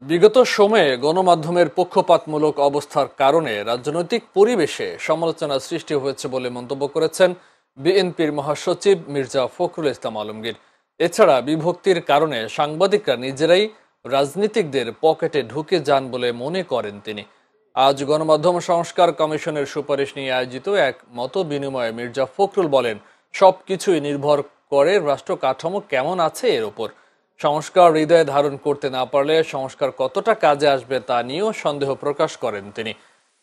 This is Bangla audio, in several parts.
বিগত সময়ে গণমাধ্যমের পক্ষপাতমূলক অবস্থার কারণে রাজনৈতিক পরিবেশে সমালোচনা সৃষ্টি হয়েছে বলে মন্তব্য করেছেন বিএনপির মহাসচিব মির্জা ফখরুল ইসলাম আলমগীর। এছাড়া বিভক্তির কারণে সাংবাদিকরা নিজেরাই রাজনীতিকদের পকেটে ঢুকে যান বলে মনে করেন তিনি। আজ গণমাধ্যম সংস্কার কমিশনের সুপারিশ নিয়ে আয়োজিত এক মত বিনিময়ে মির্জা ফখরুল বলেন, সবকিছুই নির্ভর করে রাষ্ট্র কাঠামো কেমন আছে এর উপর। সংস্কার হৃদয়ে ধারণ করতে না পারলে সংস্কার কতটা কাজে আসবে তা নিয়েও সন্দেহ প্রকাশ করেন তিনি।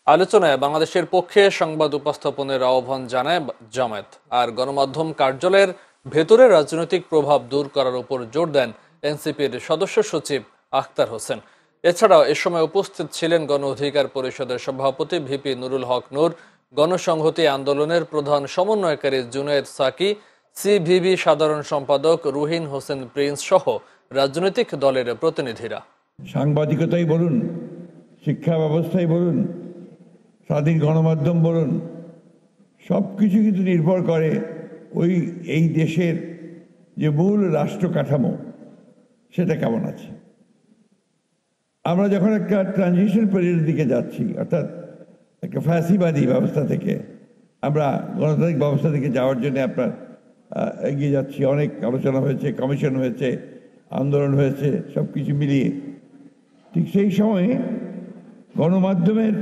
আলোচনায় বাংলাদেশের পক্ষে সংবাদ উপস্থাপনের আহ্বান জানায় জামায়াত, আর গণমাধ্যম কার্যালয়ের ভেতরে রাজনৈতিক প্রভাব দূর করার উপর জোর দেন এনসিপির সদস্য সচিব আখতার হোসেন। এছাড়াও এ সময় উপস্থিত ছিলেন গণ অধিকার পরিষদের সভাপতি ভিপি নুরুল হক নূর, গণসংহতি আন্দোলনের প্রধান সমন্বয়কারী জুনায়েদ সাকি, সিভিবি সাধারণ সম্পাদক রুহিন হোসেন প্রিন্স সহ রাজনৈতিক দলের প্রতিনিধিরা। সাংবাদিকতাই বলুন, শিক্ষা ব্যবস্থাই বলুন, স্বাধীন গণমাধ্যম বলুন, সবকিছু কিন্তু নির্ভর করে এই দেশের যে মূল রাষ্ট্র কাঠামো সেটা কেমন আছে। আমরা যখন একটা ট্রানজিশন পিরিয়ডের দিকে যাচ্ছি, অর্থাৎ একটা ফ্যাসিবাদী ব্যবস্থা থেকে আমরা গণতান্ত্রিক ব্যবস্থা থেকে যাওয়ার জন্য আপনার এগিয়ে যাচ্ছি, অনেক আলোচনা হয়েছে, কমিশন হয়েছে, আন্দোলন হয়েছে, সব কিছু মিলিয়ে ঠিক সেই সময়ে গণমাধ্যমের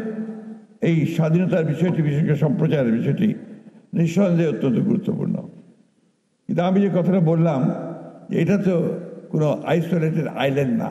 এই স্বাধীনতার বিষয়টি, বিশেষ করে সম্প্রচারের বিষয়টি নিঃসন্দেহে অত্যন্ত গুরুত্বপূর্ণ। কিন্তু আমি যে কথাটা বললাম যে এটা তো কোনো আইসোলেটেড আইল্যান্ড না।